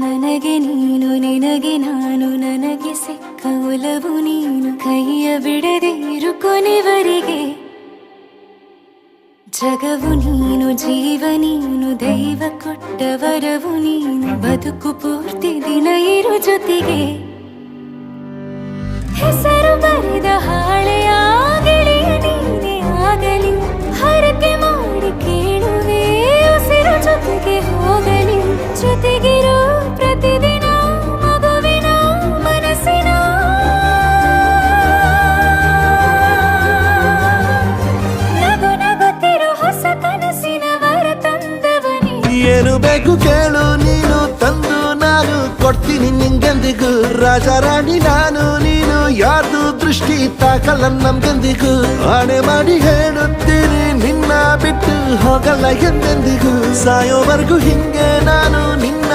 ನನಗೆ ನೀನು ನಿನಗೆ ನಾನು ನನಗೆ ಸಿಕ್ಕ ಒಲವು ನೀನು ಕೈಯ ಬಿಡದೆ ಇರು ಕೊನೆವರೆಗೆ ಜಗವು ನೀನು ಜೀವ ನೀನು ದೈವ ಕೊಟ್ಟ ವರವು ನೀನು ಬದುಕು ಪೂರ್ತಿ ದಿನ ಇರು ಜೊತೆಗೆ ಹೆಸರು ಬರೆದ ಹಾಳೆಯ ಗೆಳೆಯ ನೀನೇ ಆಗಲಿ ಹರಕೆ ಮಾಡಿ ಕೇಳುವೆ ಉಸಿರು ಜೊತೆಗೆ ಹೋಗಲಿ ಜೊತೆಗಿರೋ ಪ್ರತಿದಿನ ಮಗುವಿನ ಮನಸ್ಸಿನ ನಗು ನಗುತ್ತಿರೋ ಹೊಸ ಕನಸಿನ ವರ ತಂದವನೇ ಏನು ಬೇಕು ಕೇಳು ನೀನು ತಂದು ನಾನು ಕೊಡ್ತೀನಿ ನಿಂಗೆಂದಿಗೂ ರಾಜ ರಾಣಿ ನಾನು ನೀನು ಯಾರ್ದು ದೃಷ್ಟಿ ತಾಕಲ್ಲ ನಮ್ಗೆಂದಿಗೂ ಆಣೆ ಮಾಡಿ ಹೇಳುತ್ತೀನಿ ನಿನ್ನ ಬಿಟ್ಟು ಹೋಗಲ್ಲ ಎಂದೆಂದಿಗೂ ಸಾಯೋವರೆಗೂ ಹಿಂಗೆ ನಾನು ನಿನ್ನ